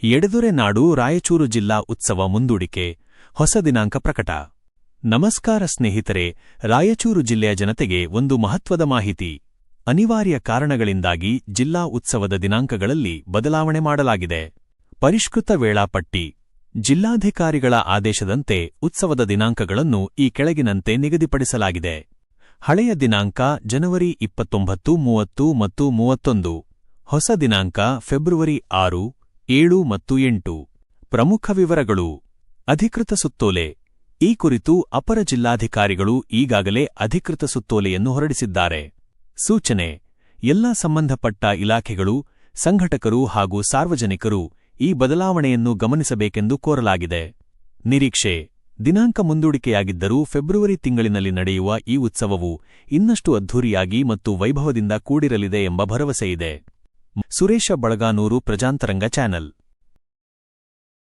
ಎಡೆದೊರೆ ನಾಡು ರಾಯಚೂರು ಜಿಲ್ಲಾ ಉತ್ಸವ ಮುಂದೂಡಿಕೆ, ಹೊಸ ದಿನಾಂಕ ಪ್ರಕಟ. ನಮಸ್ಕಾರ ಸ್ನೇಹಿತರೆ, ರಾಯಚೂರು ಜಿಲ್ಲೆಯ ಜನತೆಗೆ ಒಂದು ಮಹತ್ವದ ಮಾಹಿತಿ. ಅನಿವಾರ್ಯ ಕಾರಣಗಳಿಂದಾಗಿ ಜಿಲ್ಲಾ ಉತ್ಸವದ ದಿನಾಂಕಗಳಲ್ಲಿ ಬದಲಾವಣೆ ಮಾಡಲಾಗಿದೆ. ಪರಿಷ್ಕೃತ ವೇಳಾಪಟ್ಟಿ. ಜಿಲ್ಲಾಧಿಕಾರಿಗಳ ಆದೇಶದಂತೆ ಉತ್ಸವದ ದಿನಾಂಕಗಳನ್ನು ಈ ಕೆಳಗಿನಂತೆ ನಿಗದಿಪಡಿಸಲಾಗಿದೆ. ಹಳೆಯ ದಿನಾಂಕ ಜನವರಿ 29, 30 ಮತ್ತು 31. ಹೊಸ ದಿನಾಂಕ ಫೆಬ್ರವರಿ 6, 7 ಮತ್ತು 8. ಪ್ರಮುಖ ವಿವರಗಳು. ಅಧಿಕೃತ ಸುತ್ತೋಲೆ. ಈ ಕುರಿತು ಅಪರ ಜಿಲ್ಲಾಧಿಕಾರಿಗಳು ಈಗಾಗಲೇ ಅಧಿಕೃತ ಸುತ್ತೋಲೆಯನ್ನು ಹೊರಡಿಸಿದ್ದಾರೆ. ಸೂಚನೆ: ಎಲ್ಲ ಸಂಬಂಧಪಟ್ಟ ಇಲಾಖೆಗಳು, ಸಂಘಟಕರು ಹಾಗೂ ಸಾರ್ವಜನಿಕರು ಈ ಬದಲಾವಣೆಯನ್ನು ಗಮನಿಸಬೇಕೆಂದು ಕೋರಲಾಗಿದೆ. ನಿರೀಕ್ಷೆ: ದಿನಾಂಕ ಮುಂದೂಡಿಕೆಯಾಗಿದ್ದರೂ ಫೆಬ್ರವರಿ ತಿಂಗಳಿನಲ್ಲಿ ನಡೆಯುವ ಈ ಉತ್ಸವವು ಇನ್ನಷ್ಟು ಅದ್ಧೂರಿಯಾಗಿ ಮತ್ತು ವೈಭವದಿಂದ ಕೂಡಿರಲಿದೆ ಎಂಬ ಭರವಸೆಯಿದೆ. ಸುರೇಶ ಬಳಗಾನೂರು, ಪ್ರಜಾಂತರಂಗ ಚಾನೆಲ್.